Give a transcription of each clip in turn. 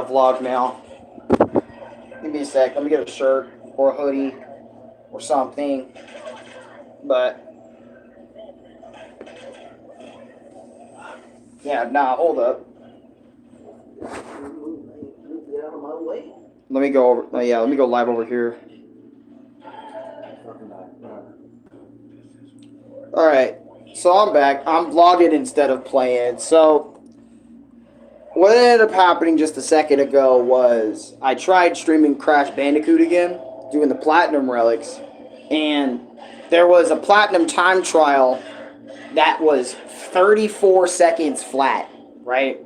gotta vlog now. Give me a sec. Let me get a shirt or a hoodie or something. But yeah, nah, hold up. Get out of my way. Let me go over. Yeah, let me go live over here. All right, so I'm back. I'm vlogging instead of playing. So what ended up happening just a second ago was I tried streaming Crash Bandicoot again, doing the Platinum Relics, and there was a Platinum time trial that was 34 seconds flat, right?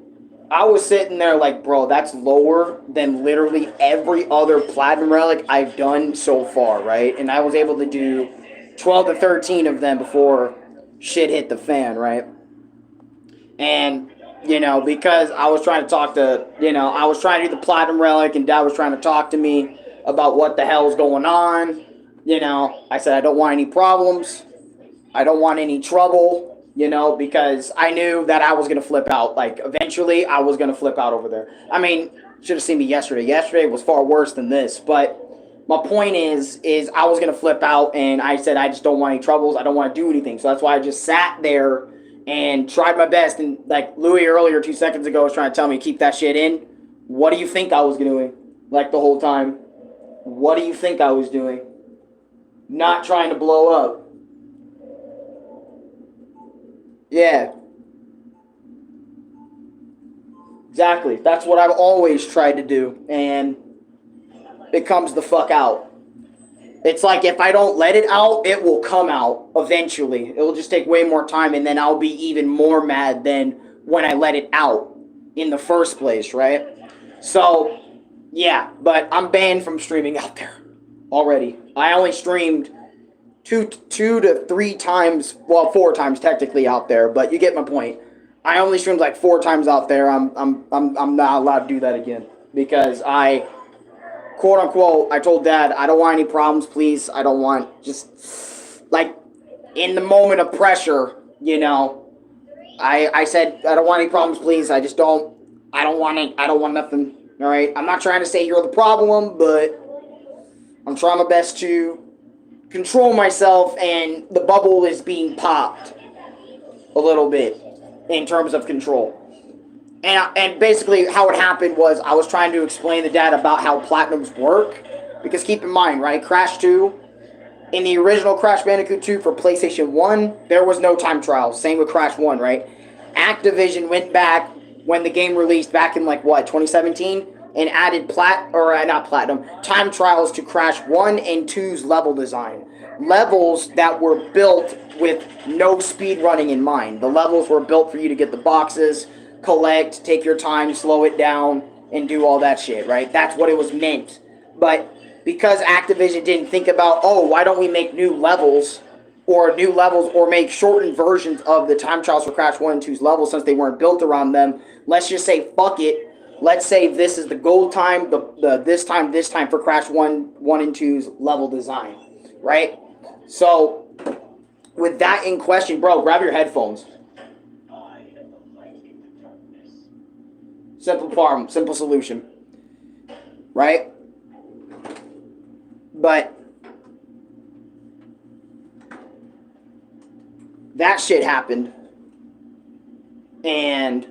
I was sitting there like, bro, that's lower than literally every other Platinum Relic I've done so far, right? And I was able to do 12 to 13 of them before shit hit the fan, right? And, you know, because I was trying to talk to, you know, I was trying to do the Platinum Relic and Dad was trying to talk to me about what the hell's going on. You know, I said, I don't want any problems. I don't want any trouble. You know, because I knew that I was going to flip out. Like, eventually, I was going to flip out over there. I mean, should have seen me yesterday. Yesterday was far worse than this. But my point is I was going to flip out, and I said I just don't want any troubles. I don't want to do anything. So that's why I just sat there and tried my best. And, like, Louis earlier 2 seconds ago was trying to tell me, keep that shit in. What do you think I was doing, like, the whole time? What do you think I was doing? Not trying to blow up. Yeah. Exactly. That's what I've always tried to do. And it comes the fuck out. It's like if I don't let it out, it will come out eventually. It will just take way more time, and then I'll be even more mad than when I let it out in the first place, right? So, yeah. But I'm banned from streaming out there already. I only streamed two to three times, well, 4 times technically out there, but you get my point. I only streamed like 4 times out there. I'm not allowed to do that again because I, quote unquote, I told Dad I don't want any problems, please. I don't want, just like in the moment of pressure, you know. I said I don't want any problems, please. I just don't. I don't want it. I don't want nothing. All right. I'm not trying to say you're the problem, but I'm trying my best to control myself, and the bubble is being popped a little bit in terms of control. And basically how it happened was I was trying to explain to Dad about how Platinums work, because keep in mind, right, Crash 2, in the original Crash Bandicoot 2 for PlayStation 1, there was no time trial. Same with Crash 1, right? Activision went back when the game released back in, like, what, 2017? And added time trials to Crash 1 and 2's level design. Levels that were built with no speed running in mind. The levels were built for you to get the boxes, collect, take your time, slow it down, and do all that shit, right? That's what it was meant. But because Activision didn't think about, oh, why don't we make new levels or make shortened versions of the time trials for Crash 1 and 2's levels since they weren't built around them, let's just say, fuck it. Let's say this is the gold time, this time for Crash 1 and 2's level design, right? So, with that in question, bro, grab your headphones. Simple solution, right? But that shit happened, and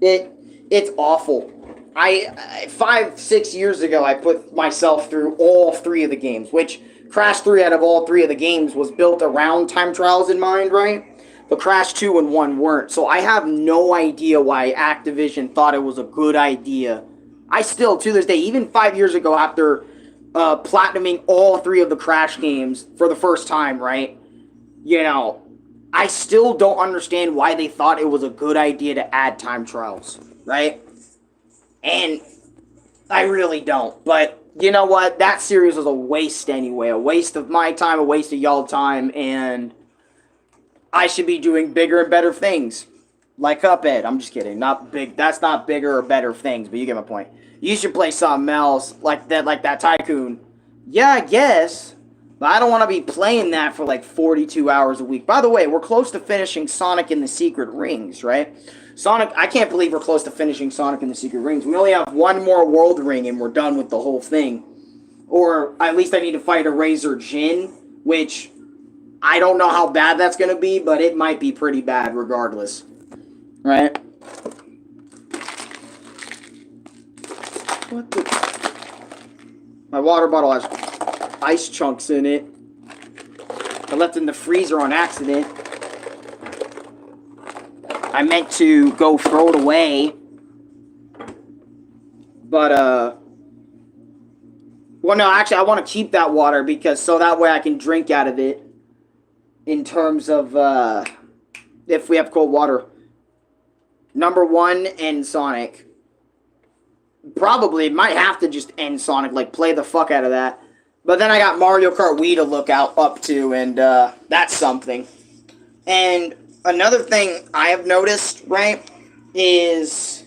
it's awful. 5-6 years ago, I put myself through all 3 of the games, which Crash 3 out of all 3 of the games was built around time trials in mind, right? But Crash 2 and 1 weren't. So I have no idea why Activision thought it was a good idea. I still, to this day, even 5 years ago after platinuming all 3 of the Crash games for the first time, right? You know, I still don't understand why they thought it was a good idea to add time trials, right? And I really don't. But you know what? That series was a waste anyway. A waste of my time, a waste of y'all time, and I should be doing bigger and better things. Like Cuphead. I'm just kidding. Not big. That's not bigger or better things, but you get my point. You should play something else like that Tycoon. Yeah, I guess. But I don't want to be playing that for like 42 hours a week. By the way, we're close to finishing Sonic and the Secret Rings, right? Sonic, I can't believe we're close to finishing Sonic and the Secret Rings. We only have one more world ring and we're done with the whole thing. Or at least I need to fight a Razor Jin, which I don't know how bad that's going to be, but it might be pretty bad regardless. Right? What the... My water bottle has ice chunks in it. I left it in the freezer on accident. I meant to go throw it away. But, well, no, actually, I want to keep that water because so that way I can drink out of it in terms of, if we have cold water. Number 1, end Sonic. Probably might have to just end Sonic, like, play the fuck out of that. But then I got Mario Kart Wii to look up to, and, that's something. And another thing I have noticed, right, is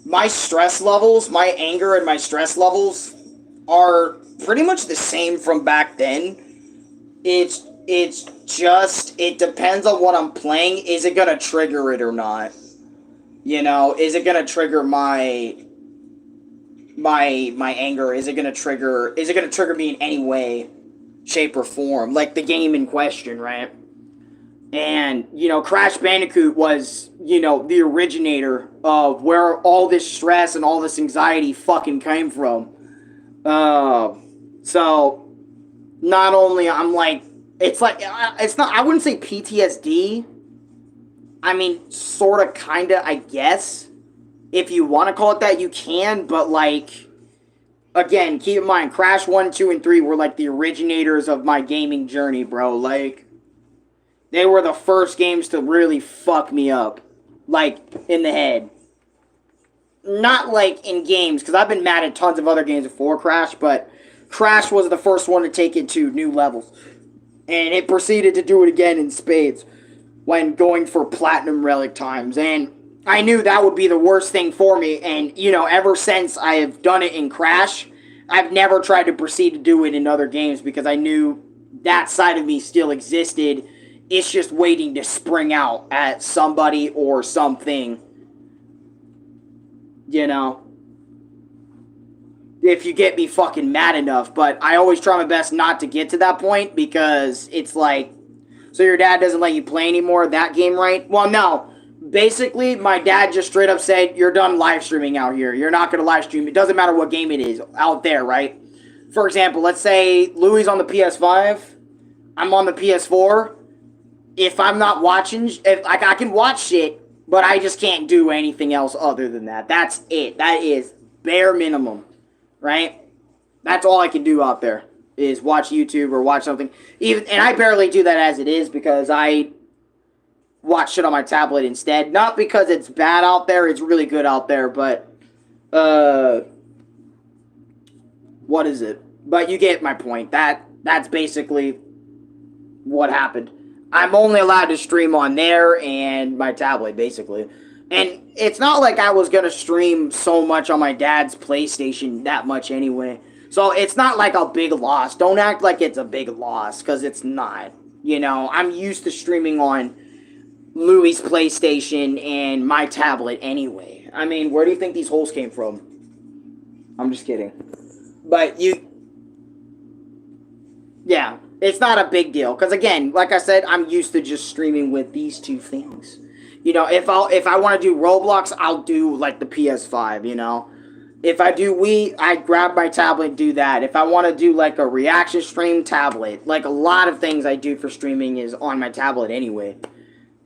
my stress levels, my anger and my stress levels are pretty much the same from back then. It's just, it depends on what I'm playing. Is it gonna trigger it or not? You know, is it gonna trigger my anger? Is it gonna trigger me in any way, shape, or form? Like the game in question, right? And, you know, Crash Bandicoot was, you know, the originator of where all this stress and all this anxiety fucking came from. So, not only I'm like, it's like, it's not, I wouldn't say PTSD. I mean, sort of, kind of, I guess. If you want to call it that, you can, but like, again, keep in mind, Crash 1, 2, and 3 were like the originators of my gaming journey, bro. Like, they were the first games to really fuck me up, like, in the head. Not, like, in games, because I've been mad at tons of other games before Crash, but Crash was the first one to take it to new levels. And it proceeded to do it again in spades when going for Platinum Relic times. And I knew that would be the worst thing for me, and, you know, ever since I have done it in Crash, I've never tried to proceed to do it in other games, because I knew that side of me still existed. It's just waiting to spring out at somebody or something. You know? If you get me fucking mad enough. But I always try my best not to get to that point, because it's like, so your dad doesn't let you play anymore, that game, right? Well, no. Basically, my dad just straight up said, you're done live streaming out here. You're not going to live stream. It doesn't matter what game it is out there, right? For example, let's say Louis on the PS5. I'm on the PS4. If I'm not watching, if like I can watch shit, but I just can't do anything else other than that. That's it. That is bare minimum, right? That's all I can do out there is watch YouTube or watch something. And I barely do that as it is, because I watch shit on my tablet instead. Not because it's bad out there. It's really good out there, but what is it? But you get my point. That's basically what happened. I'm only allowed to stream on there and my tablet, basically. And it's not like I was going to stream so much on my dad's PlayStation that much anyway. So it's not like a big loss. Don't act like it's a big loss, because it's not. You know, I'm used to streaming on Louis' PlayStation and my tablet anyway. I mean, where do you think these holes came from? I'm just kidding. But yeah, it's not a big deal. Because again, like I said, I'm used to just streaming with these two things. You know, if I want to do Roblox, I'll do like the PS5, you know. If I do Wii, I grab my tablet and do that. If I want to do like a reaction stream, tablet. Like a lot of things I do for streaming is on my tablet anyway.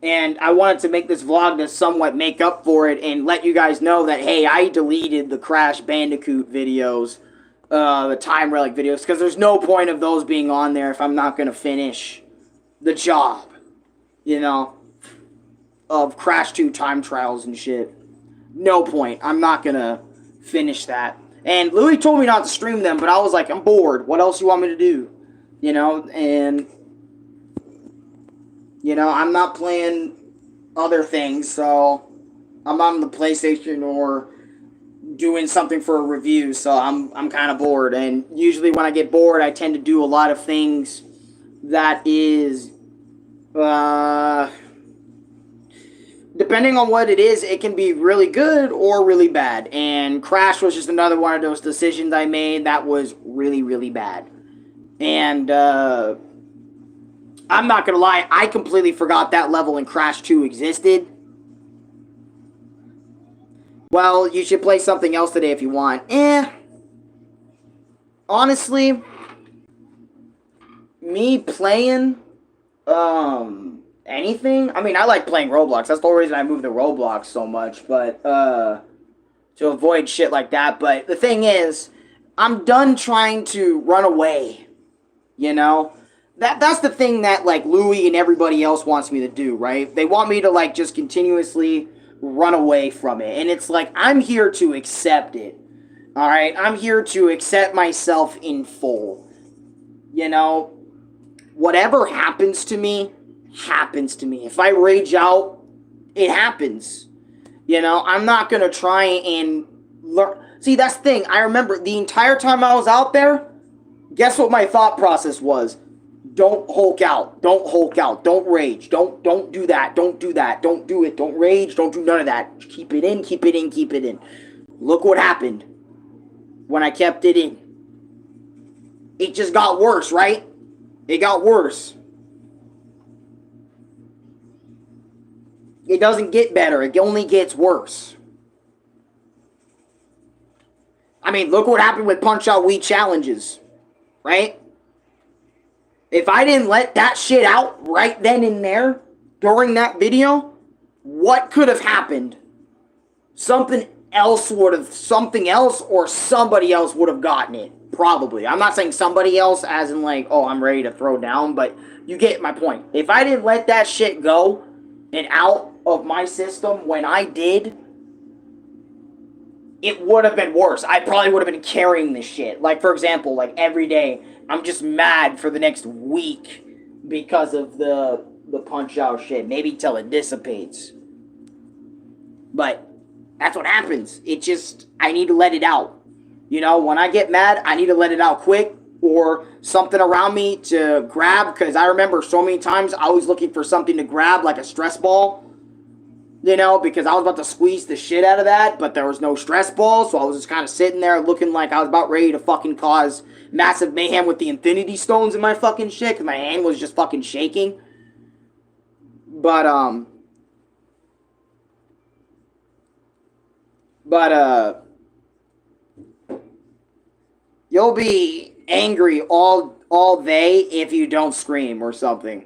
And I wanted to make this vlog to somewhat make up for it and let you guys know that, hey, I deleted the Crash Bandicoot videos, the Time Relic videos, because there's no point of those being on there if I'm not going to finish the job, you know, of Crash 2 time trials and shit. No point. I'm not going to finish that. And Louis told me not to stream them, but I was like, I'm bored. What else you want me to do? You know, and you know, I'm not playing other things, so I'm on the PlayStation or doing something for a review, so I'm kind of bored. And usually when I get bored, I tend to do a lot of things that is depending on what it is, it can be really good or really bad. And Crash was just another one of those decisions I made that was really, really bad. And I'm not gonna lie, I completely forgot that level in Crash 2 existed. Well, you should play something else today if you want. Honestly, me playing anything, I mean, I like playing Roblox. That's the whole reason I moved to Roblox so much, but to avoid shit like that. But the thing is, I'm done trying to run away. You know? That's the thing that, like, Louis and everybody else wants me to do, right? They want me to, like, just continuously run away from it. And it's like, I'm here to accept it. Alright? I'm here to accept myself in full. You know? Whatever happens to me, happens to me. If I rage out, it happens. You know? I'm not gonna try and learn. See, that's the thing. I remember the entire time I was out there, guess what my thought process was? Don't Hulk out. Don't Hulk out. Don't rage. Don't do that. Don't do that. Don't do it. Don't rage. Don't do none of that. Keep it in, keep it in, keep it in. Look what happened when I kept it in. It just got worse, right? It got worse. It doesn't get better. It only gets worse. I mean, look what happened with Punch-Out Wii challenges. Right? If I didn't let that shit out right then and there during that video, what could have happened? Something else or somebody else would have gotten it. Probably. I'm not saying somebody else as in like, oh, I'm ready to throw down, but you get my point. If I didn't let that shit go and out of my system when I did, it would have been worse. I probably would have been carrying this shit. Like, for example, like every day, I'm just mad for the next week because of the Punch-Out shit. Maybe till it dissipates. But that's what happens. It just, I need to let it out. You know, when I get mad, I need to let it out quick or something around me to grab. Because I remember so many times I was looking for something to grab, like a stress ball. You know, because I was about to squeeze the shit out of that, but there was no stress ball, so I was just kind of sitting there looking like I was about ready to fucking cause massive mayhem with the Infinity Stones in my fucking shit, because my hand was just fucking shaking. But, you'll be angry all day if you don't scream or something.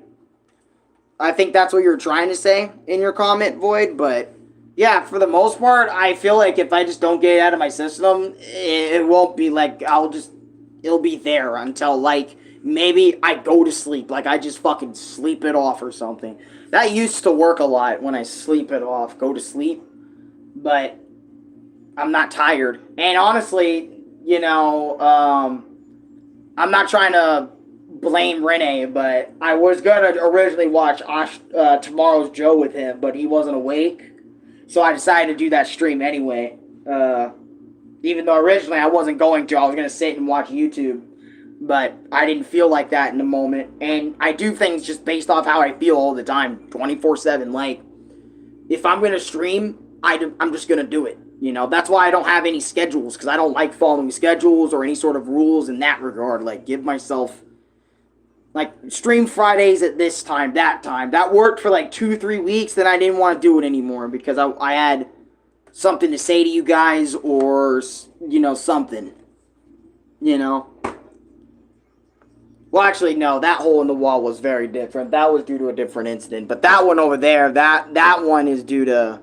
I think that's what you're trying to say in your comment, Void, but yeah, for the most part, I feel like if I just don't get it out of my system, it won't be like, it'll be there until like, maybe I go to sleep, like I just fucking sleep it off or something. That used to work a lot when I sleep it off, go to sleep, but I'm not tired. And honestly, you know, I'm not trying to blame Renee, but I was gonna originally watch Tomorrow's Joe with him, but he wasn't awake, so I decided to do that stream anyway. Even though originally I wasn't going to, I was gonna sit and watch YouTube, but I didn't feel like that in the moment, and I do things just based off how I feel all the time, 24/7. Like, if I'm gonna stream, I'm just gonna do it. You know, that's why I don't have any schedules, because I don't like following schedules or any sort of rules in that regard. Like, give myself, like, stream Fridays at this time, that time. That worked for like 2-3 weeks, then I didn't want to do it anymore because I had something to say to you guys or, you know, something. You know? Well, actually, no, that hole in the wall was very different. That was due to a different incident. But that one over there, that one is due to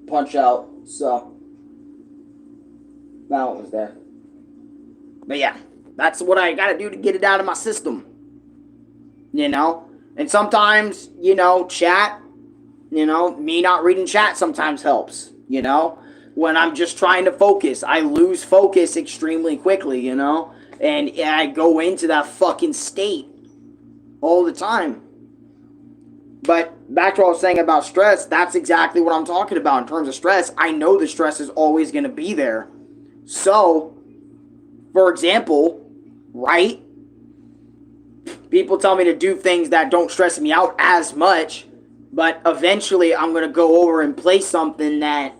Punch-Out. So, that one was there. But yeah. That's what I gotta do to get it out of my system. You know? And sometimes, you know, chat, you know, me not reading chat sometimes helps. You know? When I'm just trying to focus, I lose focus extremely quickly, you know? And I go into that fucking state all the time. But back to what I was saying about stress, that's exactly what I'm talking about in terms of stress. I know the stress is always going to be there. So, for example, right? People tell me to do things that don't stress me out as much. But eventually, I'm gonna go over and play something that,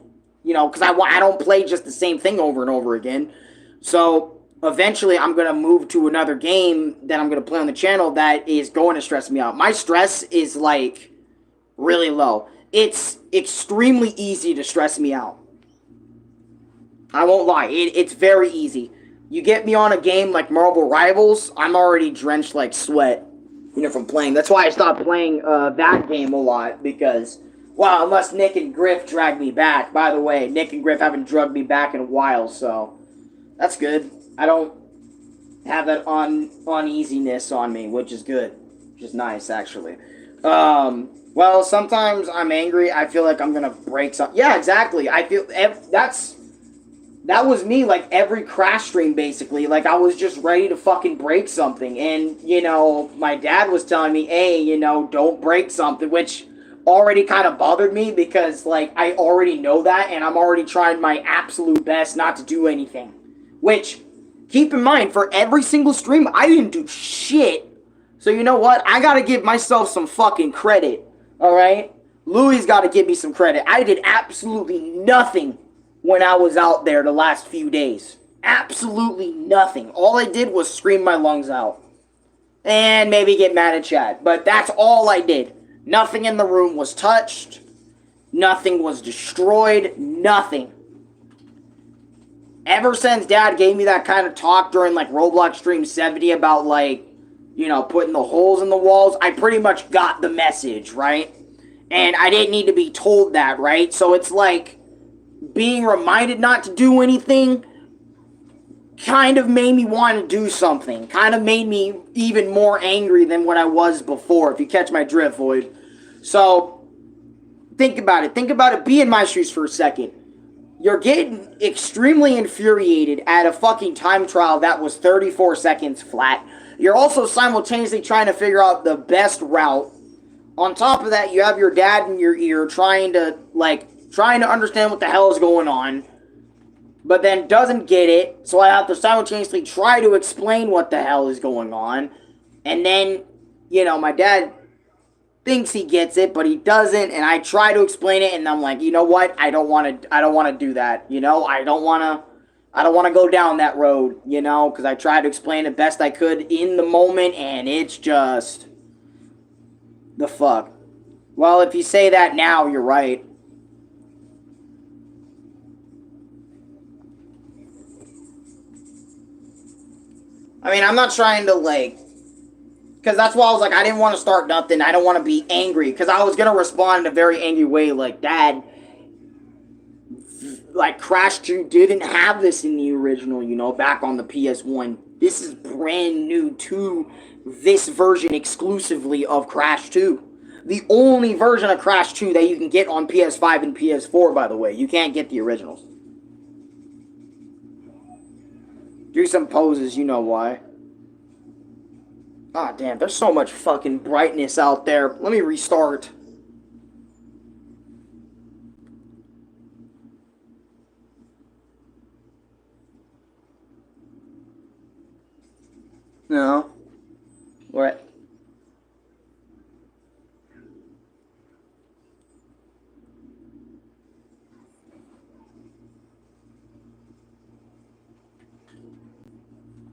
because I don't play just the same thing over and over again. So eventually, I'm gonna move to another game that I'm gonna play on the channel that is going to stress me out. My stress is like really low. It's extremely easy to stress me out. I won't lie. It's very easy. You get me on a game like Marvel Rivals, I'm already drenched like sweat, from playing. That's why I stopped playing that game a lot, because, well, unless Nick and Griff drag me back. By the way, Nick and Griff haven't drugged me back in a while, so that's good. I don't have that uneasiness on me, which is good. Which is nice, actually. Well, sometimes I'm angry. I feel like I'm gonna break something. Yeah, exactly. I feel that was me, like, every Crash stream, basically. Like, I was just ready to fucking break something. And, my dad was telling me, hey, don't break something, which already kind of bothered me because, like, I already know that, and I'm already trying my absolute best not to do anything. Which, keep in mind, for every single stream, I didn't do shit. So, you know what? I gotta give myself some fucking credit, alright? Louie's gotta give me some credit. I did absolutely nothing when I was out there the last few days. Absolutely nothing. All I did was scream my lungs out. And maybe get mad at chat. But that's all I did. Nothing in the room was touched. Nothing was destroyed. Nothing. Ever since Dad gave me that kind of talk during, like, Roblox Stream 70 about, like, putting the holes in the walls, I pretty much got the message, right? And I didn't need to be told that, right? So it's like, being reminded not to do anything kind of made me want to do something. Kind of made me even more angry than what I was before, if you catch my drift, Void. So, think about it. Think about it. Be in my shoes for a second. You're getting extremely infuriated at a fucking time trial that was 34 seconds flat. You're also simultaneously trying to figure out the best route. On top of that, you have your dad in your ear trying to understand what the hell is going on, but then doesn't get it, so I have to simultaneously try to explain what the hell is going on, and then, my dad thinks he gets it, but he doesn't, and I try to explain it, and I'm like, you know what, I don't want to do that, I don't want to go down that road, because I tried to explain it best I could in the moment, and it's just, the fuck. Well, if you say that now, you're right. I mean, I'm not trying to, because that's why I was like, I didn't want to start nothing. I don't want to be angry, because I was going to respond in a very angry way, like, Dad, like, Crash 2 didn't have this in the original, back on the PS1. This is brand new to this version exclusively of Crash 2. The only version of Crash 2 that you can get on PS5 and PS4, by the way. You can't get the originals. Do some poses, you know why. Ah, damn, there's so much fucking brightness out there. Let me restart. No. What?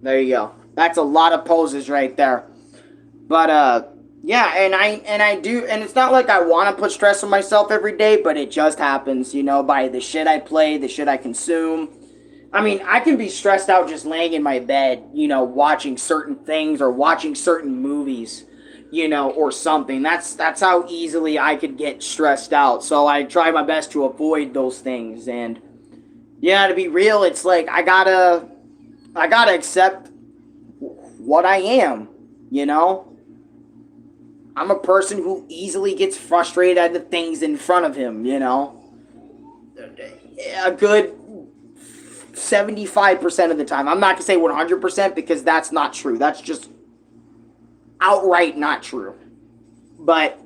There you go. That's a lot of poses right there. But yeah, and I do, and it's not like I want to put stress on myself every day, but it just happens, by the shit I play, the shit I consume. I mean, I can be stressed out just laying in my bed, watching certain things or watching certain movies, or something. That's how easily I could get stressed out. So I try my best to avoid those things. And yeah, to be real, it's like I gotta accept what I am, I'm a person who easily gets frustrated at the things in front of him, A good 75% of the time. I'm not going to say 100% because that's not true. That's just outright not true. But,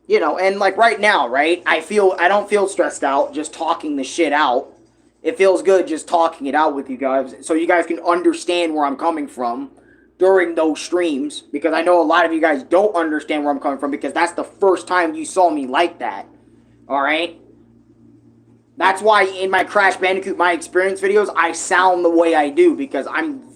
and like right now, right? I don't feel stressed out just talking the shit out. It feels good just talking it out with you guys so you guys can understand where I'm coming from. during those streams, because I know a lot of you guys don't understand where I'm coming from, because that's the first time you saw me like that. Alright? That's why in my Crash Bandicoot My Experience videos, I sound the way I do, because I'm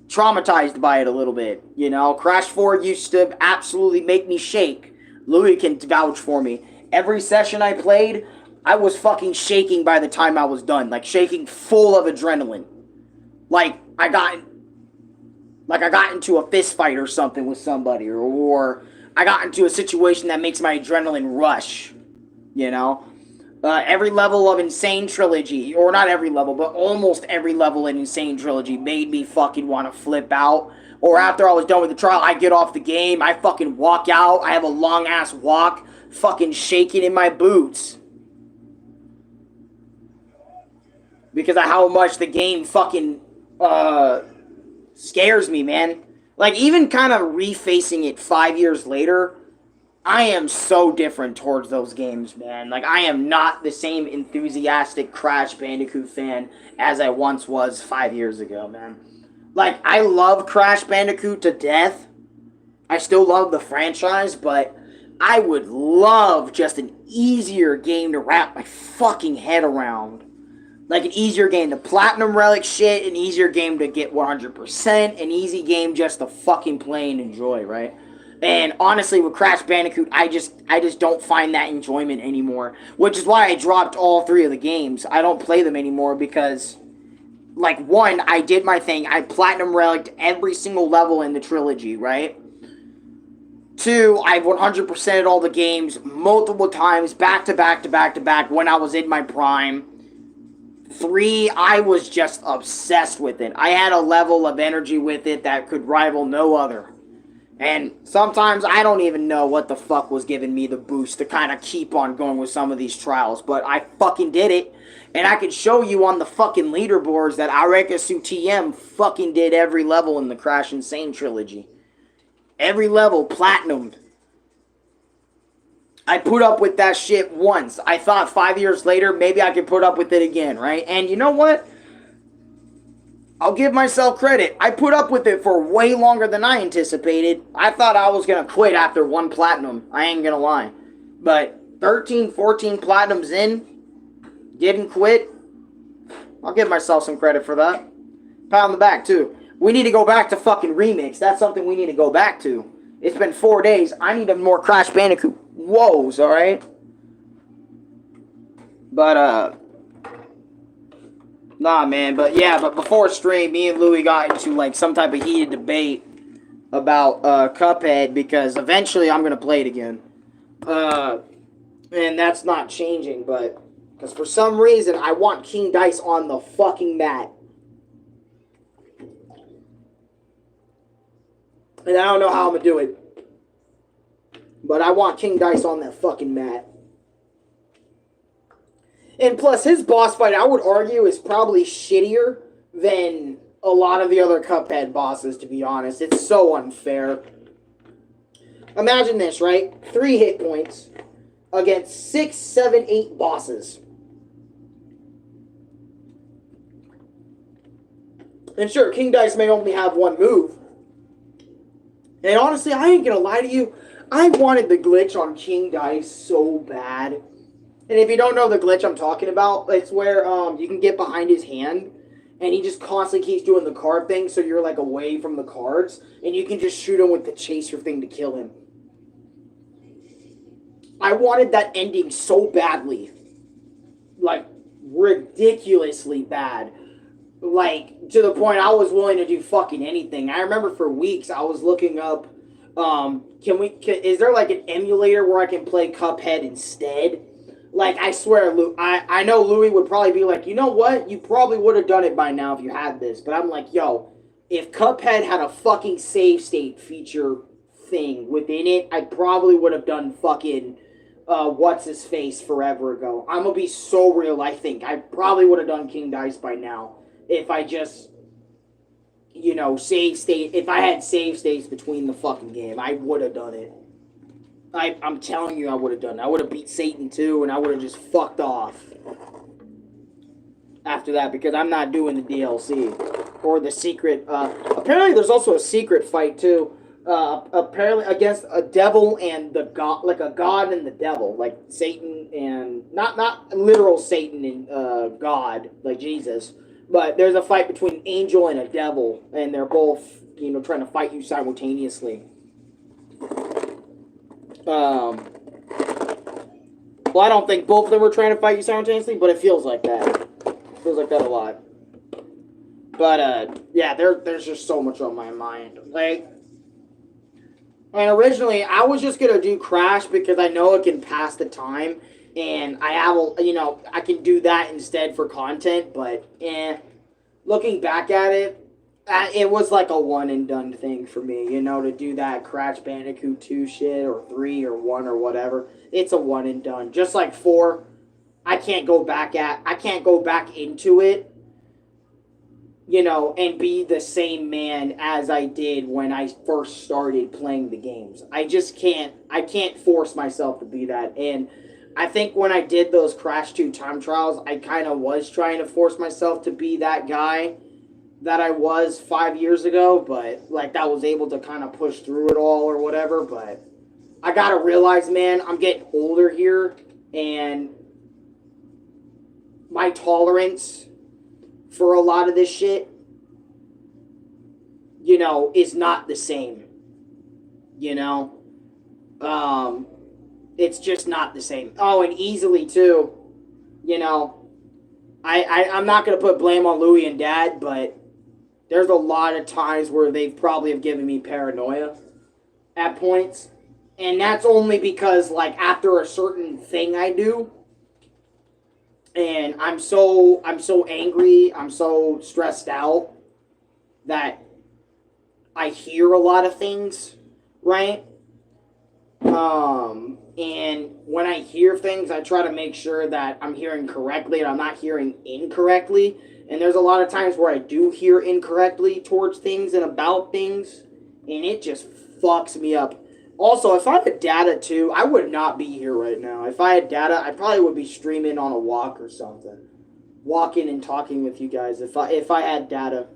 traumatized by it a little bit. You know, Crash 4 used to absolutely make me shake. Louis can vouch for me. Every session I played, I was fucking shaking by the time I was done. Like, shaking full of adrenaline. Like I got into a fist fight or something with somebody, or I got into a situation that makes my adrenaline rush. You know? Every level of Insane Trilogy, or not every level, but almost every level in Insane Trilogy made me fucking want to flip out. Or after I was done with the trial, I get off the game, I fucking walk out, I have a long ass walk, fucking shaking in my boots. Because of how much the game fucking scares me, man. Like, even kind of refacing it 5 years later, I am so different towards those games, man. Like, I am not the same enthusiastic Crash Bandicoot fan as I once was 5 years ago, man. Like, I love Crash Bandicoot to death. I still love the franchise, but I would love just an easier game to wrap my fucking head around. Like, an easier game to platinum relic shit, an easier game to get 100%, an easy game just to fucking play and enjoy, right? And honestly, with Crash Bandicoot, I just don't find that enjoyment anymore. Which is why I dropped all 3 of the games. I don't play them anymore because, like, 1, I did my thing. I platinum reliced every single level in the trilogy, right? 2, I've 100%ed all the games multiple times, back to back to back to back, when I was in my prime. 3, I was just obsessed with it. I had a level of energy with it that could rival no other. And sometimes I don't even know what the fuck was giving me the boost to kind of keep on going with some of these trials. But I fucking did it. And I could show you on the fucking leaderboards that Arekisu TM fucking did every level in the Crash Insane trilogy. Every level platinumed. I put up with that shit once. I thought 5 years later, maybe I could put up with it again, right? And you know what? I'll give myself credit. I put up with it for way longer than I anticipated. I thought I was going to quit after 1 platinum. I ain't going to lie. But 13, 14 platinums in, didn't quit. I'll give myself some credit for that. Pat on the back, too. We need to go back to fucking Remix. That's something we need to go back to. It's been 4 days. I need a more Crash Bandicoot woes, alright? But, nah, man. But, yeah, but before stream, me and Louis got into, like, some type of heated debate about, Cuphead, because eventually I'm gonna play it again. And that's not changing, but, because for some reason, I want King Dice on the fucking mat. And I don't know how I'm gonna do it. But I want King Dice on that fucking mat. And plus, his boss fight, I would argue, is probably shittier than a lot of the other Cuphead bosses, to be honest. It's so unfair. Imagine this, right? 3 hit points against 6, 7, 8 bosses. And sure, King Dice may only have 1 move. And honestly, I ain't gonna lie to you, I wanted the glitch on King Dice so bad. And if you don't know the glitch I'm talking about, it's where you can get behind his hand, and he just constantly keeps doing the card thing, so you're like away from the cards, and you can just shoot him with the chaser thing to kill him. I wanted that ending so badly. Like, ridiculously bad. Like, to the point I was willing to do fucking anything. I remember for weeks I was looking up, is there like an emulator where I can play Cuphead instead? Like, I swear, I know Louis would probably be like, you know what? You probably would have done it by now if you had this. But I'm like, yo, if Cuphead had a fucking save state feature thing within it, I probably would have done fucking, what's-his-face forever ago. I'm gonna be so real, I think. I probably would have done King Dice by now. If I just, you know, if I had save states between the fucking game, I would have done it. I'm telling you, I would have done it. I would have beat Satan too, and I would have just fucked off. after that because I'm not doing the DLC or the secret. Apparently, there's also a secret fight too. Apparently against a devil and the god, like a god and the devil, like Satan and not literal Satan and God, like Jesus, but there's a fight between an angel and a devil, and they're both trying to fight you simultaneously. Well, I don't think both of them were trying to fight you simultaneously, but it feels like that. It feels like that a lot. But yeah, there's just so much on my mind. Like, and originally I was just gonna do Crash because I know it can pass the time, and I have I can do that instead for content. But looking back at it, it was like a one and done thing for me. To do that Crash Bandicoot 2 shit or 3 or 1 or whatever. It's a one and done. Just like 4, I can't go back into it, and be the same man as I did when I first started playing the games. I can't force myself to be that. And I think when I did those Crash 2 time trials, I kind of was trying to force myself to be that guy that I was 5 years ago, but like that was able to kind of push through it all or whatever. But I gotta realize, man, I'm getting older here, and my tolerance for a lot of this shit, is not the same. It's just not the same. Oh, and easily too, I'm not gonna put blame on Louie and Dad, but there's a lot of times where they've probably have given me paranoia at points. And that's only because, like, after a certain thing I do, and I'm so angry, I'm so stressed out that I hear a lot of things, right? And when I hear things, I try to make sure that I'm hearing correctly and I'm not hearing incorrectly. And there's a lot of times where I do hear incorrectly towards things and about things, and it just fucks me up. Also, if I had data too, I would not be here right now. If I had data, I probably would be streaming on a walk or something. Walking and talking with you guys if I had data.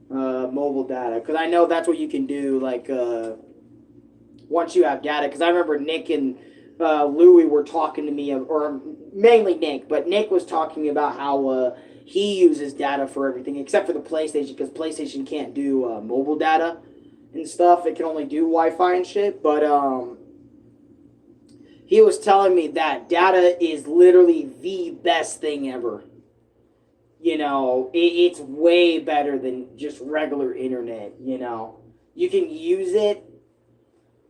Mobile data. Because I know that's what you can do, like, once you have data. Because I remember Nick and Louie were talking to me, or mainly Nick, but Nick was talking to me about how he uses data for everything, except for the PlayStation, because PlayStation can't do mobile data and stuff. It can only do Wi-Fi and shit. But he was telling me that data is literally the best thing ever. It's way better than just regular internet. You can use it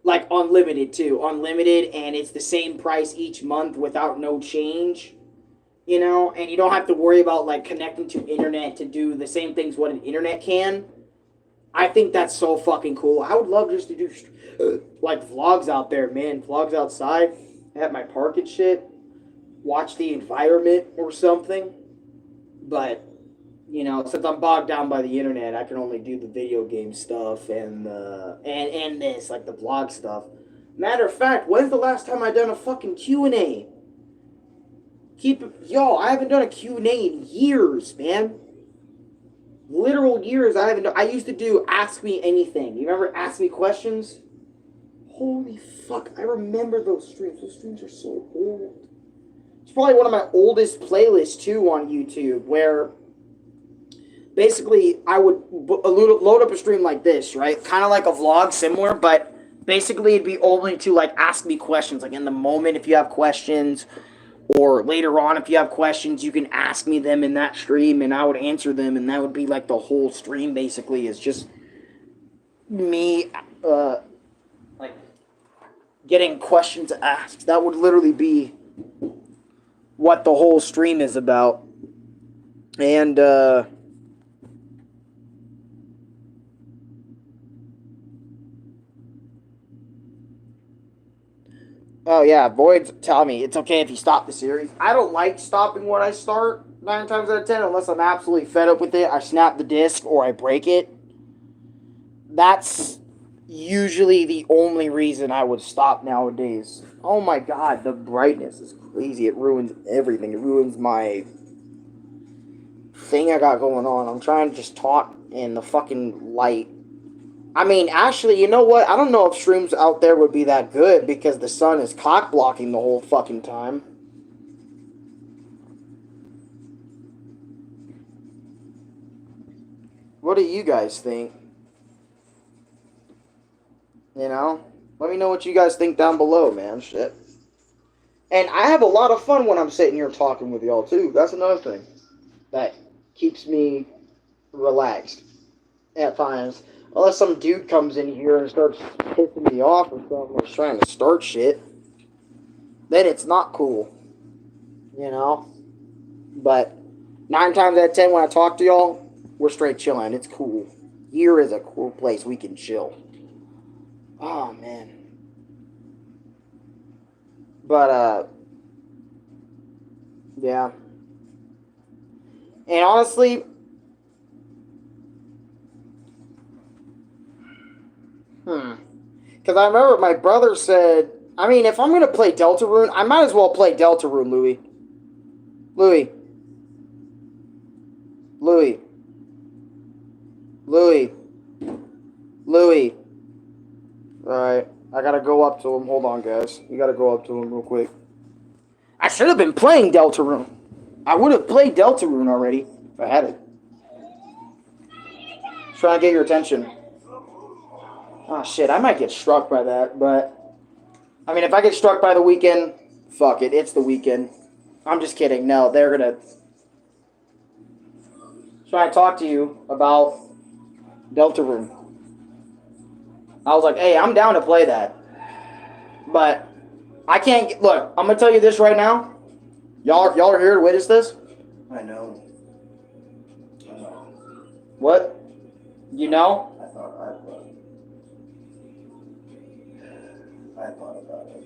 like unlimited too, and it's the same price each month without no change. And you don't have to worry about like connecting to internet to do the same things what an internet can. I think that's so fucking cool. I would love just to do like vlogs out there, man. Vlogs outside at my park and shit. Watch the environment or something. But, since I'm bogged down by the internet, I can only do the video game stuff and this, like the vlog stuff. Matter of fact, when's the last time I done a fucking Q&A? I haven't done a Q&A in years, man. Literal years. I used to do Ask Me Anything. You remember Ask Me Questions? Holy fuck, I remember those streams. Those streams are so old. It's probably one of my oldest playlists too on YouTube, where basically I would load up a stream like this, right? Kind of like a vlog, similar, but basically it'd be only to like ask me questions, like in the moment if you have questions, or later on if you have questions, you can ask me them in that stream and I would answer them, and that would be like the whole stream basically is just me like getting questions asked. That would literally be what the whole stream is about. And oh yeah, Void's telling me it's okay if you stop the series. I don't like stopping what I start 9 times out of 10 unless I'm absolutely fed up with it. I snap the disc or I break it. That's usually the only reason I would stop nowadays. Oh my god, the brightness is crazy. It ruins everything. It ruins my thing I got going on. I'm trying to just talk in the fucking light. I mean, actually, you know what? I don't know if shrooms out there would be that good because the sun is cock blocking the whole fucking time. What do you guys think? You know? Let me know what you guys think down below, man. Shit. And I have a lot of fun when I'm sitting here talking with y'all, too. That's another thing that keeps me relaxed at times. Unless some dude comes in here and starts pissing me off or something, or trying to start shit, then it's not cool. You know? But 9 times out of 10 when I talk to y'all, we're straight chilling. It's cool. Here is a cool place we can chill. Oh, man. But, yeah. And honestly, because I remember my brother said, I mean, if I'm going to play Deltarune, I might as well play Deltarune, Louie. Louie. Louie. Louie. Louie. Alright. I gotta go up to him. Hold on, guys. You gotta go up to him real quick. I should have been playing Deltarune. I would have played Deltarune already if I had it. Trying to get your attention. Oh, shit. I might get struck by that, but... I mean, if I get struck by the weekend, fuck it. It's the weekend. I'm just kidding. No, they're gonna... try to talk to you about Deltarune. I was like, hey, I'm down to play that. But I can't get... Look, I'm going to tell you this right now. Y'all are here to witness this? I know. What? You know? I thought about it.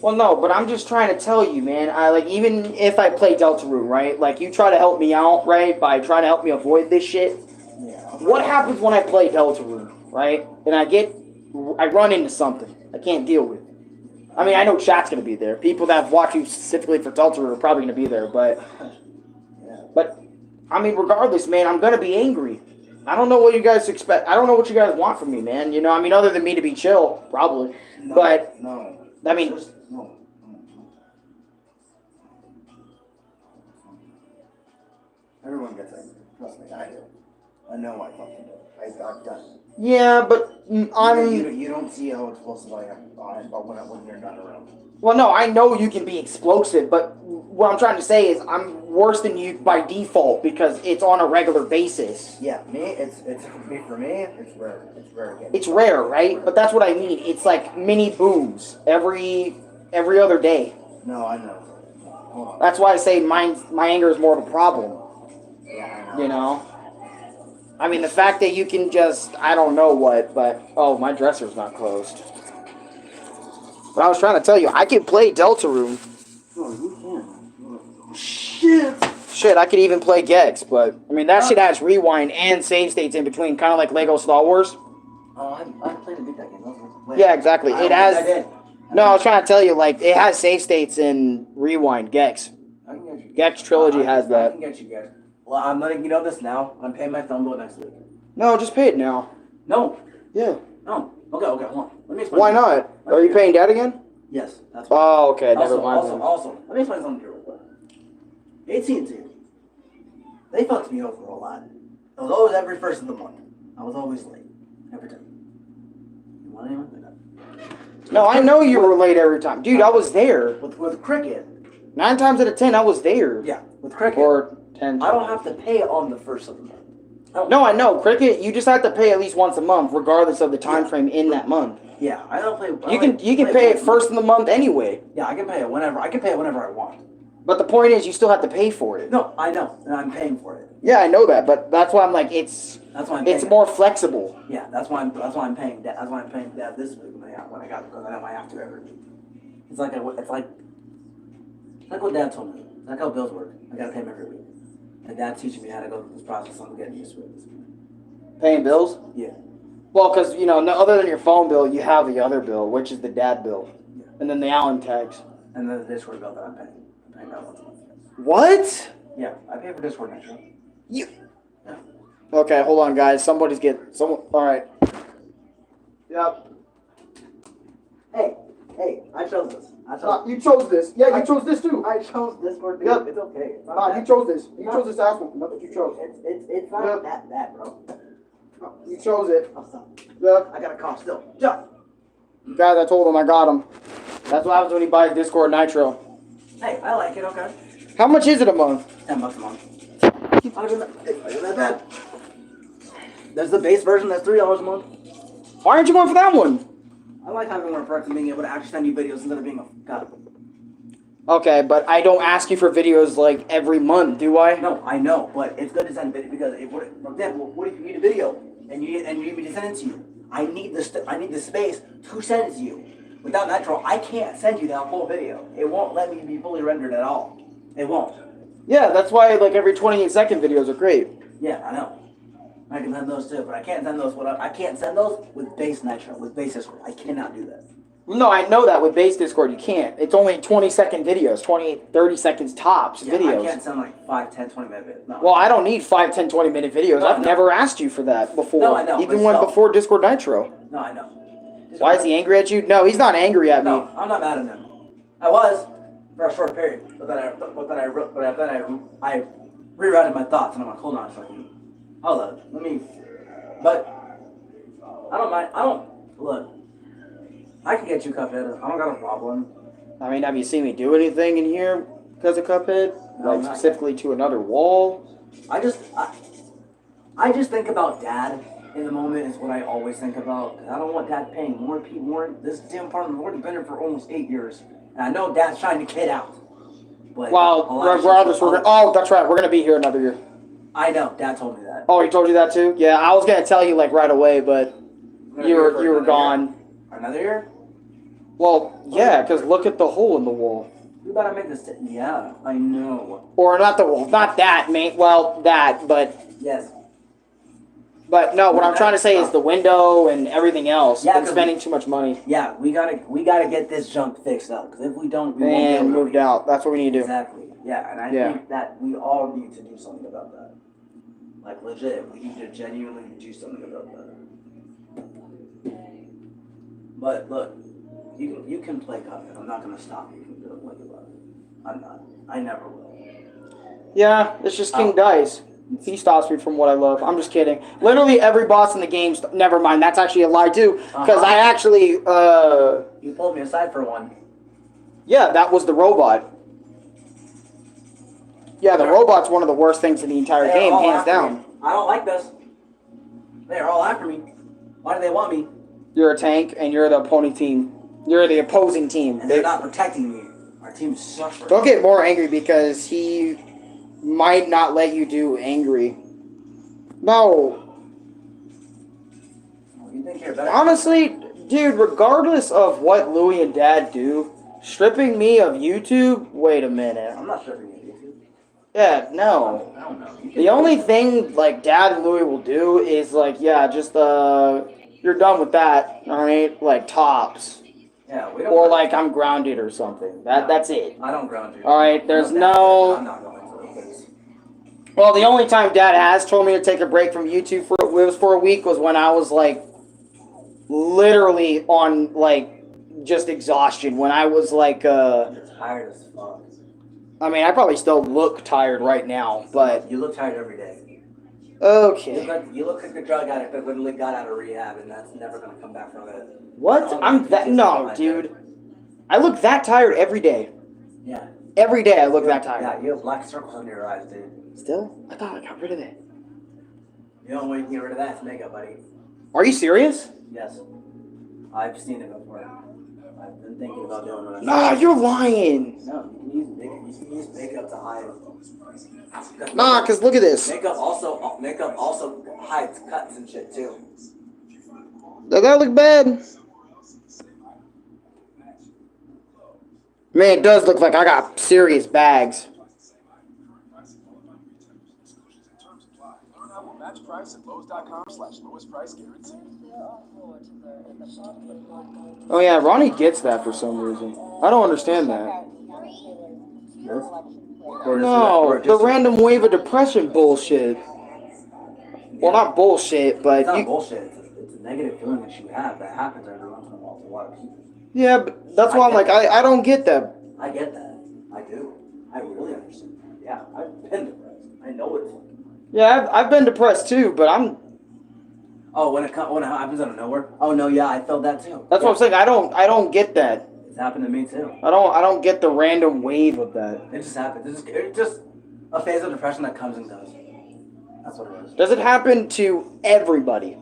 Well, no, but I'm just trying to tell you, man. Even if I play Deltarune, right? Like, you try to help me out, right? By trying to help me avoid this shit. Yeah. What happens when I play Deltarune, right? And I run into something I can't deal with. I mean, I know chat's going to be there. People that have watched you specifically for Deltarune are probably going to be there, but... But, I mean, regardless, man, I'm going to be angry. I don't know what you guys expect. I don't know what you guys want from me, man. You know, I mean, other than me to be chill, probably. No, but, no. I mean... No. Everyone gets angry. Trust me, I do. I know I fucking do. I've done it. Yeah, but You don't see how explosive I am when you're not around. Well, no, I know you can be explosive, but what I'm trying to say is I'm worse than you by default because it's on a regular basis. Yeah, for me, it's rare. It's rare again. It's rare, right? But that's what I mean. It's like mini booms every other day. No, I know. Hold on. That's why I say my anger is more of a problem. Yeah, I know. You know? I mean, the fact that you can just, I don't know what, but, oh, my dresser's not closed. But I was trying to tell you, I can play Deltarune. Oh, you can. Shit, I could even play Gex, but, I mean, that shit has rewind and save states in between, kind of like Lego Star Wars. Oh, I played a bit that game. Yeah, exactly. It has... No, I was trying to tell you, like, it has save states in rewind, Gex. I can get you. Gex Trilogy has that. I can get you, guys. Well, I'm letting you know this now. I'm paying my phone bill next week. No, just pay it now. No. Yeah. No. Okay, hold on. Let me explain. Why not? Are you paying Dad again? Yes, that's why. Oh, okay. Never mind. Also, let me explain something to you real quick. AT&T, they fucked me over a lot. It was always every first of the month. I was always late. Every time. You want anyone? No, I know you were late every time. Dude, I was there. With Cricket. 9 times out of 10, I was there. Yeah, with Cricket. Or 10 I don't have to pay on the first of the month. No, I know. Cricket, you just have to pay at least once a month, regardless of the time frame in that month. Yeah, I don't play... You can pay it first in the month anyway. Yeah, I can pay it whenever. I can pay it whenever I want. But the point is, you still have to pay for it. No, I know, and I'm paying for it. Yeah, I know that, but that's why I'm like, it's more flexible. Yeah, that's why I'm paying Dad. That's why I'm paying Dad this week when I got it, because I know I have to every week. It's like what Dad told me. It's like how bills work. I gotta pay them every week. And Dad teaching me how to go through this process. I'm getting used to it. Paying bills? Yeah. Well, because, other than your phone bill, you have the other bill, which is the dad bill. Yeah. And then the Allen tags. And then the Discord bill that I'm paying. I'm paying that once a month. What? Yeah, I pay for Discord Nitro. You. Yeah. Okay, hold on, guys. Somebody's getting. Someone. All right. Yep. Hey, I chose this. You chose this. Yeah, you chose this too. I chose Discord, dude. Yep. It's okay. It's not You chose this. You chose this asshole. That's what you chose. It's not that bad, bro. You chose it. I'll stop. Yep. I got a cough still. Jump. Guys, I told him I got him. That's what happens when he buys Discord Nitro. Hey, I like it, okay. How much is it a month? $10 a month. It's not even that bad. There's the base version that's $3 a month. Why aren't you going for that one? I like having more perks and being able to actually send you videos instead of being a god. Okay, but I don't ask you for videos like every month, do I? No, I know, but it's good to send video because for example, what if you need a video and you need me to send it to you? I need the space to send it to you. Without Nitro, I can't send you that whole video. It won't let me be fully rendered at all. It won't. Yeah, that's why like every 28-second videos are great. Yeah, I know. I can send those too, but I can't send those. I can't send those with base Nitro, with base Discord. I cannot do that. No, I know that with base Discord you can't. It's only 20-second videos, 20, 30 seconds tops videos. I can't send like 5, 10, 20 minute videos. No. Well, I don't need 5, 10, 20-minute videos. No, I've never asked you for that before. No, I know, Even but when still. before Discord Nitro. No, I know. Why is he angry at you? No, he's not angry at me. No, I'm not mad at him. I was for a short period, but then I rerouted my thoughts, and I'm like, hold on a second. Hold on, let me. But I don't mind. Look. I can get you Cuphead. I don't got a problem. I mean, have you seen me do anything in here because of Cuphead? No, Like specifically to another wall? I just think about Dad in the moment is what I always think about. I don't want Dad paying more. This damn apartment has already been here for almost 8 years, and I know Dad's trying to kid out. But well, regardless, that's right. We're gonna be here another year. I know. Dad told me that. Oh, he told you that too? Yeah, I was gonna tell you like right away, but you were gone. Another year? Well, yeah, because look at the hole in the wall. We gotta make this. Yeah, I know. Or not the wall, not that, mate. Well, that, but yes. But no, what I'm trying to say is the window and everything else. Yeah, and spending too much money. Yeah, we gotta get this junk fixed up. Because if we don't, we won't be And moved out. That's what we need to do. Exactly. Yeah, and I think that we all need to do something about that. Like legit, we need to genuinely do something about that. But look, you can play Cuphead. I'm not gonna stop you from doing what you love. I'm not. I never will. Yeah, it's just King Dice. He stops me from what I love. I'm just kidding. Literally every boss in the game. Never mind. That's actually a lie too. Because I actually. You pulled me aside for one. Yeah, that was the robot. Yeah, the robot's one of the worst things in the entire game, hands down. Me. I don't like this. They're all after me. Why do they want me? You're a tank, and you're the opponent team. You're the opposing team. And they're not protecting me. Our team suffers. Don't get more angry because he might not let you do angry. No. You think you're better? Honestly, dude, regardless of what Louie and Dad do, stripping me of YouTube? Wait a minute. I'm not stripping you of YouTube. Yeah, no. I don't know. The only thing, like, Dad and Louie will do is, like, yeah, just, you're done with that, alright? Like, tops. Yeah, we don't. Or, like, I'm grounded or something. That's it. I don't ground you. Alright, there's no... I'm not going to this. Well, the only time Dad has told me to take a break from YouTube for a week was when I was, like, literally on, like, just exhaustion. When I was, like, You're tired as fuck. I mean, I probably still look tired right now, but... You look tired every day. Okay. You look like a drug addict that literally got out of rehab, and that's never going to come back from it. What? I'm that... No, dude. I look that tired every day. Yeah. Every day I look that tired. Yeah, you have black circles under your eyes, dude. Still? I thought I got rid of it. The only way you can get rid of that is makeup, buddy. Are you serious? Yes. I've seen it before. I've been thinking about doing it. Nah, you're lying. No, you can use makeup to hide. Nah, because look at this. Makeup also hides cuts and shit too. Does that look bad? Man, it does look like I got serious bags. RELICS.com/lowest price guarantee. Oh yeah, Ronnie gets that for some reason. I don't understand that. This? Or just No, the just- random wave of depression bullshit. Well, not bullshit, but It's not bullshit. It's a negative feeling that you have that happens every once in a while to a lot of people. yeah, but that's why I'm like, I don't get that. I get that. I do. I really understand that. Yeah, I've been depressed. I know what it's fucking like. Yeah, I've been depressed too, but I'm. Oh, when it happens out of nowhere. Oh no, yeah, I felt that too. That's what I'm saying. I don't get that. It's happened to me too. I don't get the random wave of that. It just happens. It's just a phase of depression that comes and goes. That's what it is. Does it happen to everybody?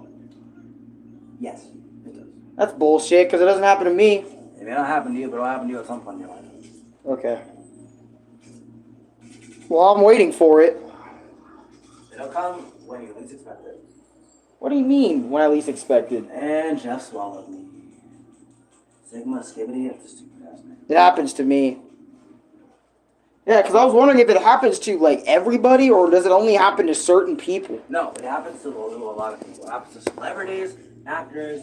Yes, it does. That's bullshit, because it doesn't happen to me. It may not happen to you, but it'll happen to you at some point in your life. Okay. Well, I'm waiting for it. It'll come when you least expect it. What do you mean, when I least expected? And Jeff swallowed me. Sigma, skibbity, it's a stupid ass name. It happens to me. Yeah, because I was wondering if it happens to, like, everybody, or does it only happen to certain people? No, it happens to a lot of people. It happens to celebrities, actors,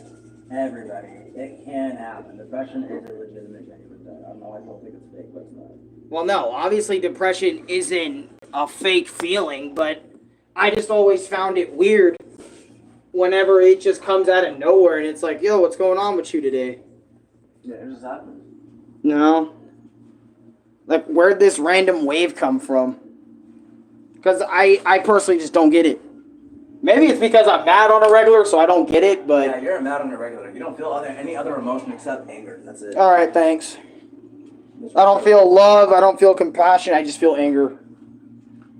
everybody. It can happen. Depression is a legitimate genuine thing. I don't know, I don't think it's fake, but it's not. Well, no, obviously depression isn't a fake feeling, but I just always found it weird whenever it just comes out of nowhere and it's like, yo, what's going on with you today? Yeah, it just happens. No. Like, where'd this random wave come from? Because I personally just don't get it. Maybe it's because I'm mad on a regular, so I don't get it, but... Yeah, you're mad on a regular. You don't feel any other emotion except anger. That's it. Alright, thanks. I don't feel love, I don't feel compassion, I just feel anger.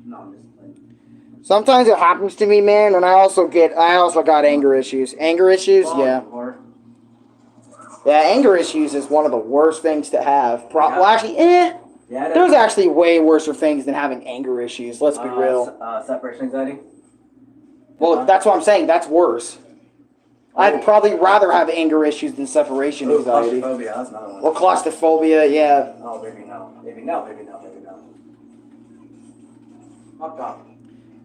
No, I'm just playing. Sometimes it happens to me, man, and I also got anger issues. Anger issues, yeah. Yeah, anger issues is one of the worst things to have. Well, actually, Yeah, there's actually way worse things than having anger issues, let's be real. Separation anxiety? Well, that's what I'm saying, that's worse. I'd probably rather have anger issues than separation anxiety. Claustrophobia, that's another one. Or claustrophobia, yeah. Oh, maybe no. Maybe no, maybe no, maybe no. Fuck off.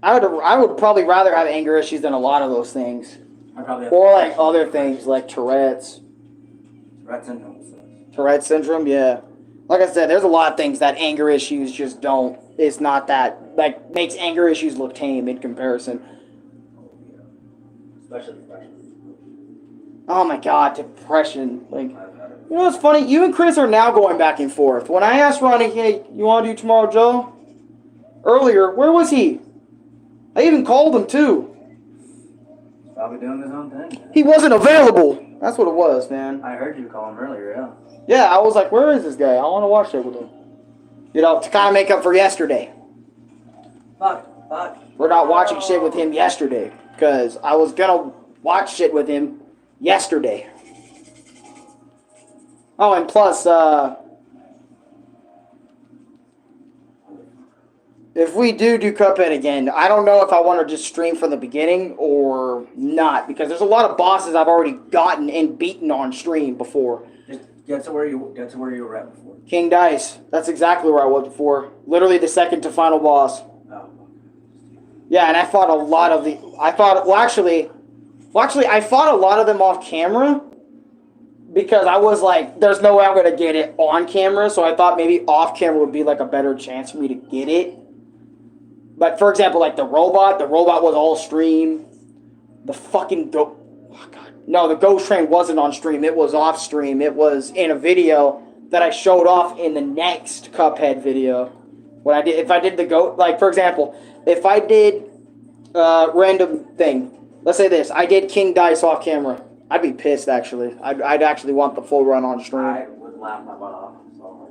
I would probably rather have anger issues than a lot of those things. I probably have Or like other things like Tourette's. Tourette syndrome. Tourette syndrome, yeah. Like I said, there's a lot of things that anger issues just don't. It's not that, like, makes anger issues look tame in comparison. Especially depression. Oh my god, depression. Like, you know what's funny? You and Chris are now going back and forth. When I asked Ronnie, hey, you want to do Tomorrow Joe? Earlier, where was he? I even called him too. He's probably doing his own thing. He wasn't available. That's what it was, man. I heard you call him earlier, yeah. Yeah, I was like, where is this guy? I want to watch it with him. You know, to kind of make up for yesterday. Fuck. We're not watching shit with him yesterday. Because I was going to watch shit with him yesterday. Oh, and plus, if we do Cuphead again, I don't know if I want to just stream from the beginning or not. Because there's a lot of bosses I've already gotten and beaten on stream before. Just get to where you were at before. King Dice. That's exactly where I was before. Literally the second to final boss. Oh. Yeah, and I fought a lot of the... I fought a lot of them off camera. Because I was like, there's no way I'm going to get it on camera. So I thought maybe off camera would be like a better chance for me to get it. But for example, like the robot was all stream. The fucking... Oh, God. No, the ghost train wasn't on stream. It was off stream. It was in a video that I showed off in the next Cuphead video. If I did the ghost... Like, for example, if I did random thing... Let's say this. I did King Dice off camera. I'd be pissed, actually. I'd actually want the full run on stream. I would laugh my butt off. So.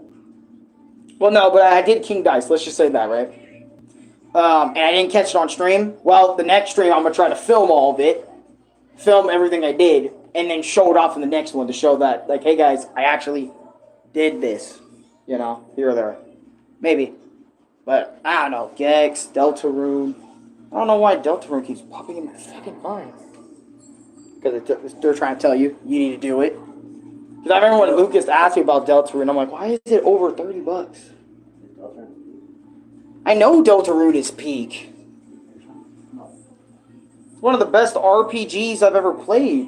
Well, no, but I did King Dice. Let's just say that, right? And I didn't catch it on stream. Well, the next stream, I'm going to try to film all of it. Film everything I did. And then show it off in the next one to show that, like, hey, guys, I actually did this. You know, here or there. Maybe. But, I don't know. Gex, Deltarune. I don't know why Deltarune keeps popping in my fucking mind. Because they're trying to tell you, you need to do it. Because I remember when Lucas asked me about Deltarune, I'm like, why is it over $30? I know Deltarune is peak. It's one of the best RPGs I've ever played.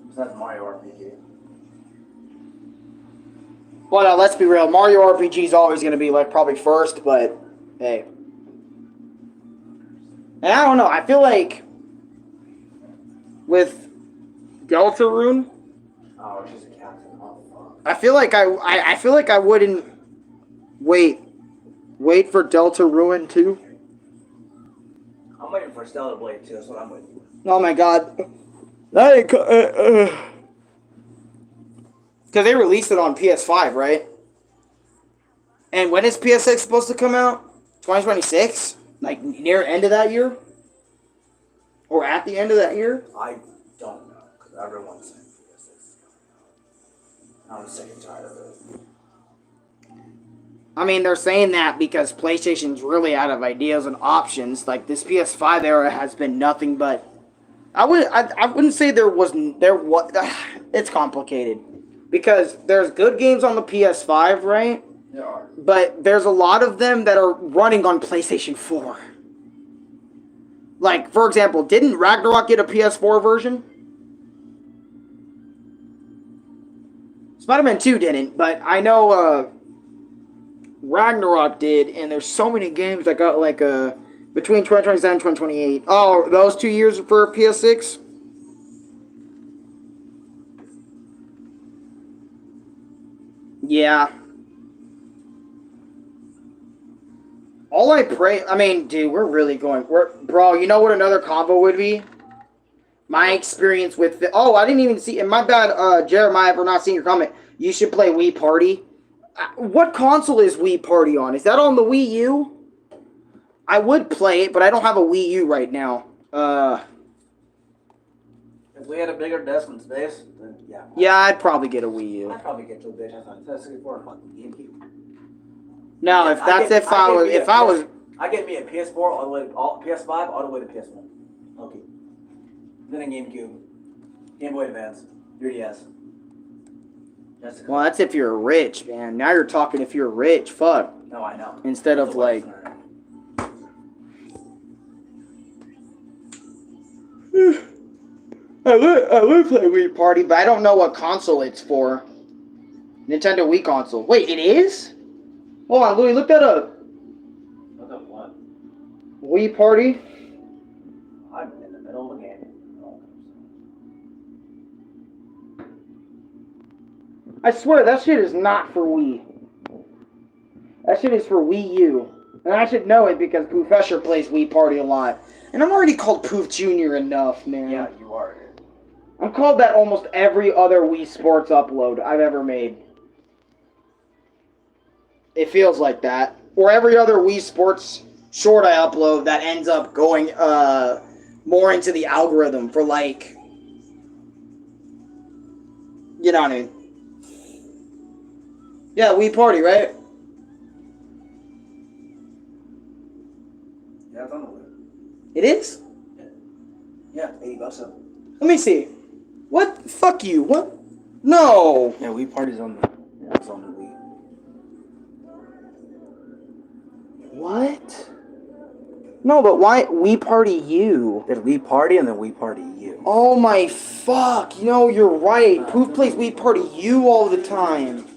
Besides Mario RPG. Well, now, let's be real. Mario RPG is always going to be, like, probably first, but, hey. And I don't know. I feel like with Deltarune, Oh, she's a captain. Oh, fuck. I feel like I feel like I wouldn't wait for Deltarune too. I'm waiting for Stellar Blade too. That's what I'm waiting for. Oh my god. That ain't because they released it on PS5, right? And when is PS6 supposed to come out? 2026? Like near end of that year? Or at the end of that year? I don't know because everyone's saying PS6. I'm sick and tired of it. I mean, they're saying that because PlayStation's really out of ideas and options. Like this PS5 era has been nothing but. I wouldn't say there was. It's complicated because there's good games on the PS5, right? There are. But there's a lot of them that are running on PlayStation 4. Like, for example, didn't Ragnarok get a PS4 version? Spider-Man 2 didn't, but I know Ragnarok did, and there's so many games that got like between 2027 and 2028. Oh, those 2 years for PS6? Yeah. All I pray, I mean, dude, bro, you know what another combo would be? My experience with I didn't even see, and my bad, Jeremiah, for not seeing your comment. You should play Wii Party. What console is Wii Party on? Is that on the Wii U? I would play it, but I don't have a Wii U right now. If we had a bigger desk and space, then yeah. Yeah, I'd probably get a Wii U. I'd probably get to a bitch. I thought that's for a fucking GameCube. No, if I get me a PS4 all the way to PS5 all the way to PS1. Okay. Then a GameCube, Game Boy Advance, 3DS. Well, that's if you're rich, man. Now you're talking if you're rich. Fuck. No, I know. Instead of like. I would play Wii Party, but I don't know what console it's for. Nintendo Wii console. Wait, it is? Hold on, Louis, look that up. Look up what? Wii Party? I'm in the middle of a game. I swear, that shit is not for Wii. That shit is for Wii U. And I should know it because Professor plays Wii Party a lot. And I'm already called Poof Jr. enough, man. Yeah, you are. I'm called that almost every other Wii Sports upload I've ever made. It feels like that. Or every other Wii Sports short I upload that ends up going more into the algorithm for like... You know what I mean? Yeah, Wii Party, right? Yeah, it's on the way. It is? Yeah, $80 up. Let me see. What? Fuck you. What? No. Yeah, Wii Party's on the. Yeah, it's on the Wii. What? No, but why Wii Party U? There's Wii Party and then Wii Party U. Oh my fuck. You know, you're right. Poof plays Wii Party U all the time.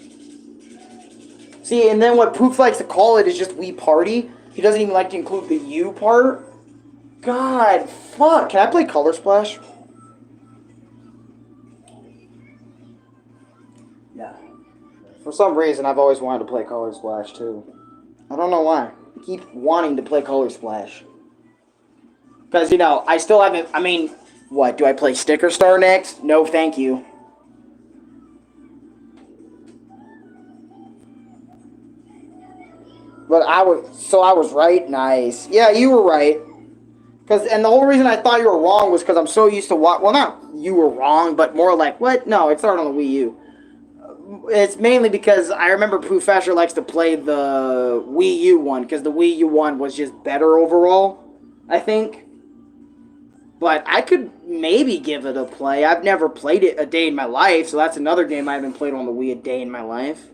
See, and then what Poof likes to call it is just Wii Party. He doesn't even like to include the U part. God, fuck. Can I play Color Splash? Yeah. For some reason, I've always wanted to play Color Splash, too. I don't know why. I keep wanting to play Color Splash. Because, you know, I still haven't... I mean, what? Do I play Sticker Star next? No, thank you. But I was right? Nice. Yeah, you were right. And the whole reason I thought you were wrong was because I'm so used to well, not you were wrong, but more like, what? No, it started on the Wii U. It's mainly because I remember Professor likes to play the Wii U one, because the Wii U one was just better overall, I think. But I could maybe give it a play. I've never played it a day in my life, so that's another game I haven't played on the Wii a day in my life.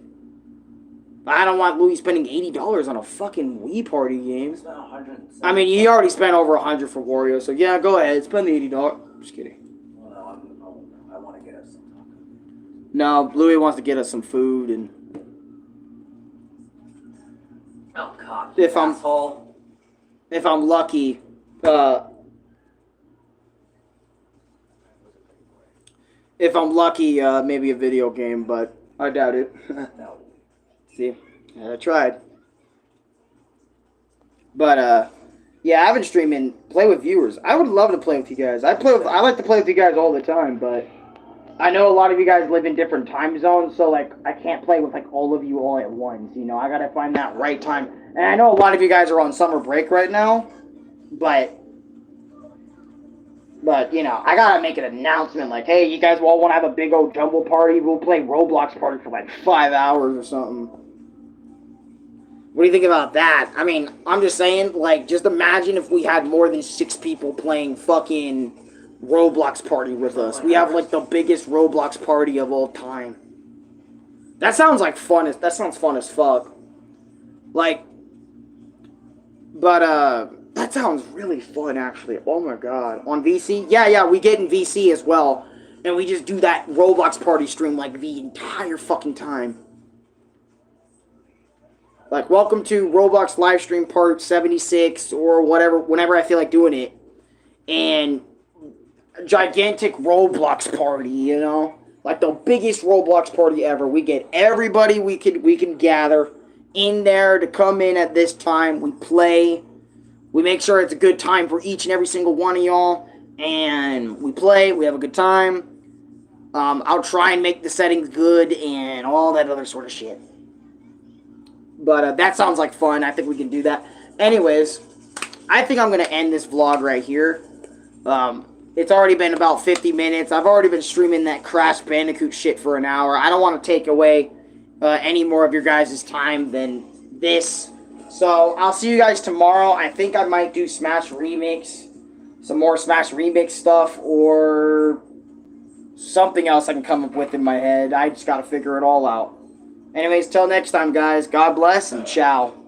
I don't want Louis spending $80 on a fucking Wii Party game. Spent 100. I mean, he already spent over 100 for Wario, so yeah, go ahead, spend the $80. Just kidding. Well, no, I want to get us some taco. No, Louis wants to get us some food, and Oh God! If I'm- asshole. if I'm lucky, maybe a video game, but I doubt it. No. See, I tried. But yeah, I've been streaming, play with viewers. I would love to play with you guys. I like to play with you guys all the time, but I know a lot of you guys live in different time zones, so like I can't play with like all of you all at once. You know, I gotta find that right time. And I know a lot of you guys are on summer break right now, but you know, I gotta make an announcement like, hey, you guys all want to have a big old jumble party? We'll play Roblox party for like 5 hours or something. What do you think about that? I mean, I'm just saying, like, just imagine if we had more than 6 people playing fucking Roblox party with us. We have like the biggest Roblox party of all time. That sounds like fun. That sounds fun as fuck. Like, but that sounds really fun actually. Oh my god, on VC? Yeah, we get in VC as well, and we just do that Roblox party stream like the entire fucking time. Like, welcome to Roblox livestream part 76 or whatever, whenever I feel like doing it. And gigantic Roblox party, you know? Like the biggest Roblox party ever. We get everybody we can gather in there to come in at this time. We play. We make sure it's a good time for each and every single one of y'all. And we play. We have a good time. I'll try and make the settings good and all that other sort of shit. But that sounds like fun. I think we can do that. Anyways, I think I'm going to end this vlog right here. It's already been about 50 minutes. I've already been streaming that Crash Bandicoot shit for an hour. I don't want to take away any more of your guys' time than this. So, I'll see you guys tomorrow. I think I might do Smash Remix. Some more Smash Remix stuff. Or something else I can come up with in my head. I just got to figure it all out. Anyways, till next time, guys. God bless and ciao.